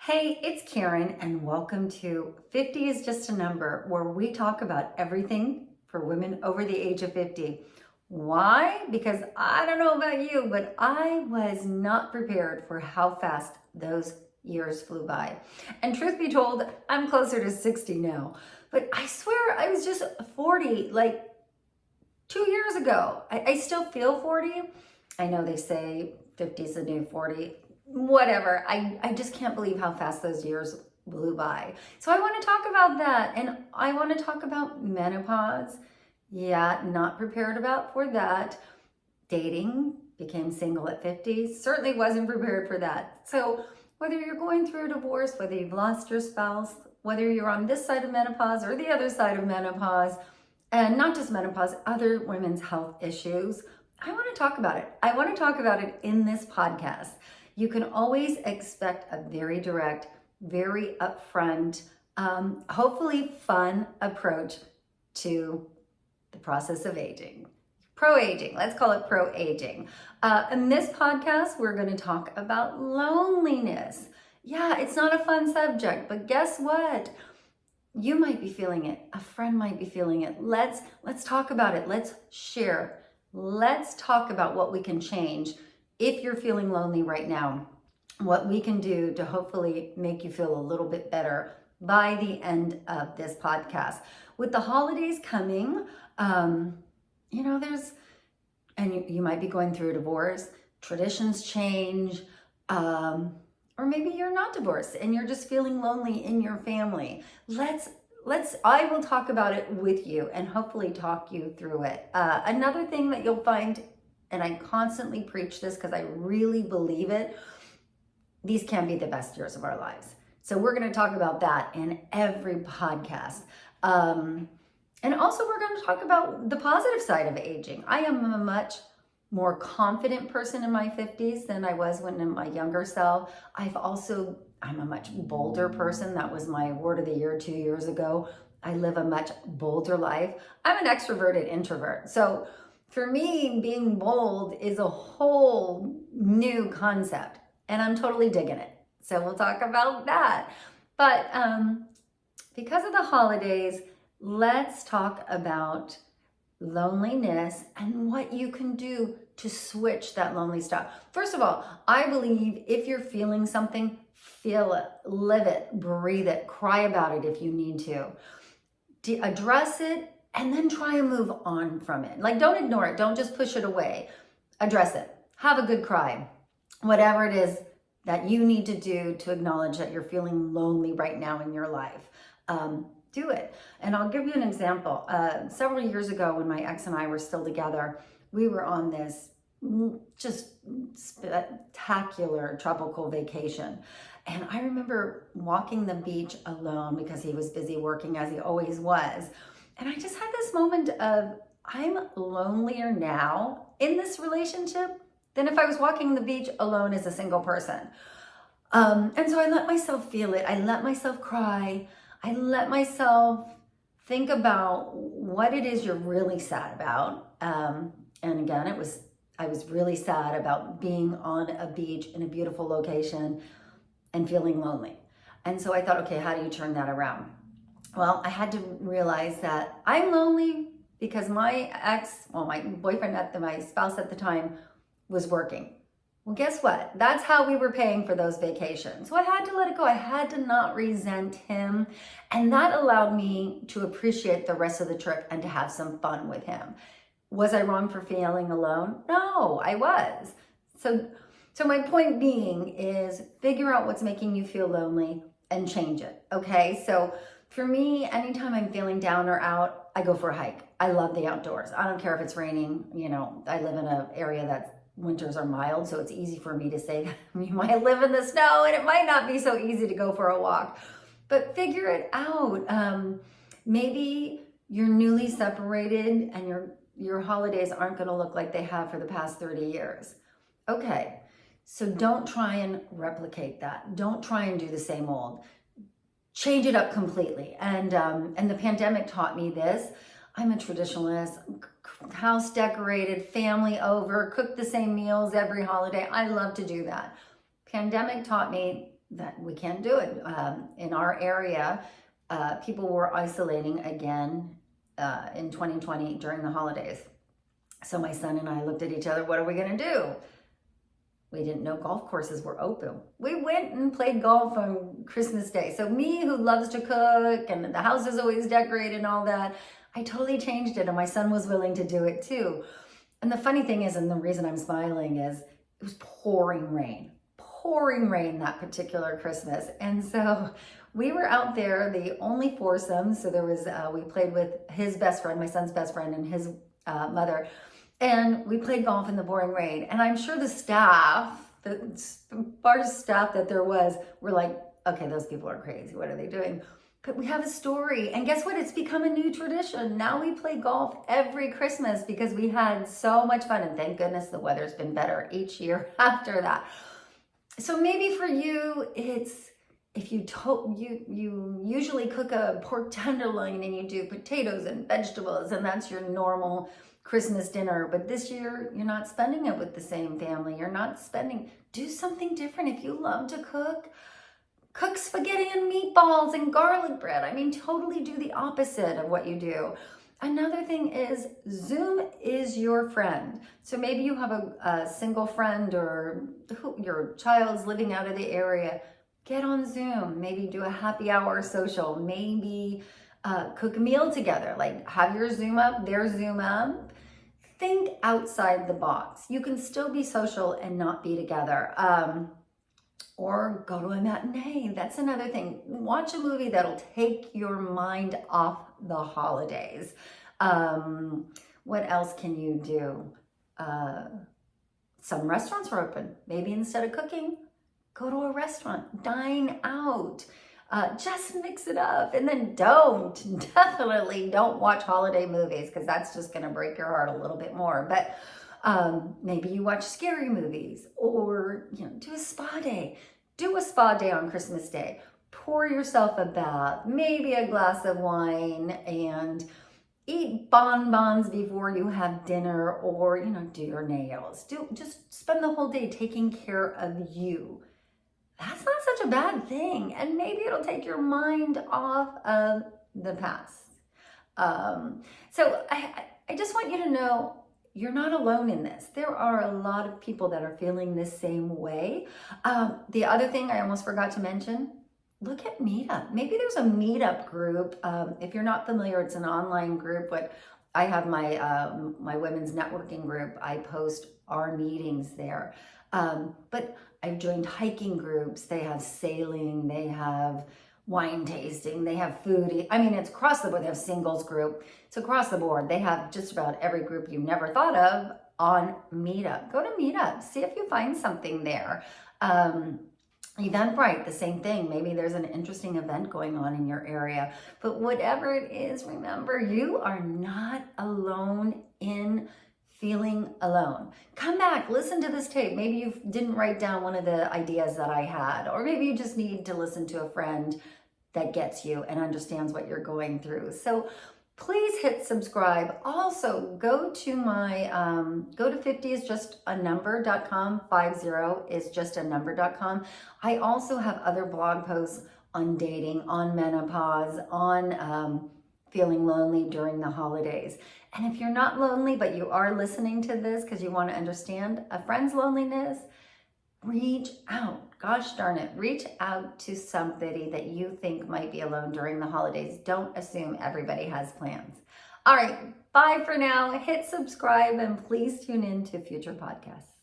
Hey, it's Karen, and welcome to 50 is Just a Number, where we talk about everything for women over the age of 50. Why? Because I don't know about you, but I was not prepared for how fast those years flew by. And truth be told, I'm closer to 60 now. But I swear I was just 40 like 2 years ago. I still feel 40. I know they say 50 is the new 40. Whatever. I just can't believe how fast those years blew by. So I want to talk about that. And I want to talk about menopause. Yeah, not prepared about for that. Dating, became single at 50. Certainly wasn't prepared for that. So whether you're going through a divorce, whether you've lost your spouse, whether you're on this side of menopause or the other side of menopause, and not just menopause, other women's health issues, I want to talk about it. I want to talk about it in this podcast. You can always expect a very direct, very upfront, hopefully fun approach to the process of aging. Pro-aging, let's call it pro-aging. In this podcast, we're going to talk about loneliness. Yeah, it's not a fun subject, but guess what? You might be feeling it. A friend might be feeling it. Let's talk about it. Let's share. Let's talk about what we can change if you're feeling lonely right now, what we can do to hopefully make you feel a little bit better by the end of this podcast. With the holidays coming, you might be going through a divorce, traditions change, or maybe you're not divorced and you're just feeling lonely in your family. I will talk about it with you and hopefully talk you through it. Another thing that you'll find, and I constantly preach this because I really believe it, these can be the best years of our lives. So we're going to talk about that in every podcast. And also we're going to talk about the positive side of aging. I am a much more confident person in my 50s than I was when in my younger self. I'm a much bolder person. That was my word of the year 2 years ago. I live a much bolder life. I'm an extroverted introvert. So for me, being bold is a whole new concept, and I'm totally digging it. So we'll talk about that. But because of the holidays, let's talk about loneliness and what you can do to switch that lonely stuff. First of all, I believe if you're feeling something, feel it, live it, breathe it, cry about it if you need to. Address it and then try and move on from it. Like, don't ignore it. Don't just push it away. Address it. Have a good cry. Whatever it is that you need to do to acknowledge that you're feeling lonely right now in your life. Do it. And I'll give you an example. Several years ago when my ex and I were still together, we were on this just spectacular tropical vacation. And I remember walking the beach alone because he was busy working as he always was. And I just had this moment of, I'm lonelier now in this relationship than if I was walking the beach alone as a single person. And so I let myself feel it. I let myself cry. I let myself think about what it is you're really sad about. And again, I was really sad about being on a beach in a beautiful location and feeling lonely. And so I thought, okay, how do you turn that around? Well, I had to realize that I'm lonely because my boyfriend my spouse at the time was working. Well, guess what? That's how we were paying for those vacations. So I had to let it go. I had to not resent him. And that allowed me to appreciate the rest of the trip and to have some fun with him. Was I wrong for feeling alone? No, I was. So my point being is figure out what's making you feel lonely and change it. Okay. So for me, anytime I'm feeling down or out, I go for a hike. I love the outdoors. I don't care if it's raining. I live in an area that's winters are mild, so it's easy for me to say that you might live in the snow and it might not be so easy to go for a walk. But figure it out. Maybe you're newly separated and your holidays aren't going to look like they have for the past 30 years. Okay, so don't try and replicate that. Don't try and do the same old. Change it up completely. And the pandemic taught me this. I'm a traditionalist, house decorated, family over, cook the same meals every holiday. I love to do that. Pandemic taught me that we can't do it. In our area, people were isolating again in 2020 during the holidays. So my son and I looked at each other, what are we going to do? We didn't know golf courses were open. We went and played golf on Christmas Day. So me, who loves to cook and the house is always decorated and all that, I totally changed it, and my son was willing to do it too. And the funny thing is, and the reason I'm smiling is, it was pouring rain that particular Christmas. And so we were out there, the only foursome. So there was, we played with his best friend, my son's best friend, and his mother. And we played golf in the pouring rain. And I'm sure the staff, the sparse staff that there was, were like, okay, those people are crazy. What are they doing? But we have a story. And guess what? It's become a new tradition. Now we play golf every Christmas because we had so much fun. And thank goodness the weather's been better each year after that. So maybe for you, it's, if you usually cook a pork tenderloin and you do potatoes and vegetables, and that's your normal Christmas dinner, but this year you're not spending it with the same family. Do something different. If you love to cook spaghetti and meatballs and garlic bread. I mean, totally do the opposite of what you do. Another thing is, Zoom is your friend. So maybe you have a single friend, or your child's living out of the area. Get on Zoom. Maybe do a happy hour social. Maybe cook a meal together. Like, have your Zoom up, their Zoom up. Think outside the box. You can still be social and not be together. Or go to a matinee. That's another thing. Watch a movie that'll take your mind off the holidays. What else can you do? Some restaurants are open. Maybe instead of cooking, go to a restaurant, dine out. Just mix it up. And then definitely don't watch holiday movies, because that's just going to break your heart a little bit more. But maybe you watch scary movies, or do a spa day. Do a spa day on Christmas Day. Pour yourself a bath, maybe a glass of wine, and eat bonbons before you have dinner, or do your nails. Just spend the whole day taking care of you. That's not such a bad thing, and maybe it'll take your mind off of the past. So I just want you to know, you're not alone in this. There are a lot of people that are feeling this same way. The other thing I almost forgot to mention, look at MeetUp. Maybe there's a MeetUp group. If you're not familiar, it's an online group. But I have my women's networking group. I post our meetings there. But I've joined hiking groups. They have sailing. They have wine tasting, they have food. I mean, it's across the board. They have singles group. It's across the board. They have just about every group you never thought of on MeetUp. Go to MeetUp, see if you find something there. Eventbrite, the same thing. Maybe there's an interesting event going on in your area. But whatever it is, remember, you are not alone in feeling alone. Come back, listen to this tape. Maybe you didn't write down one of the ideas that I had, or maybe you just need to listen to a friend that gets you and understands what you're going through. So please hit subscribe. Also, go to my, go to 50isjustanumber.com, 50isjustanumber.com. I also have other blog posts on dating, on menopause, on feeling lonely during the holidays. And if you're not lonely, but you are listening to this because you want to understand a friend's loneliness, reach out. Gosh darn it. Reach out to somebody that you think might be alone during the holidays. Don't assume everybody has plans. All right. Bye for now. Hit subscribe and please tune in to future podcasts.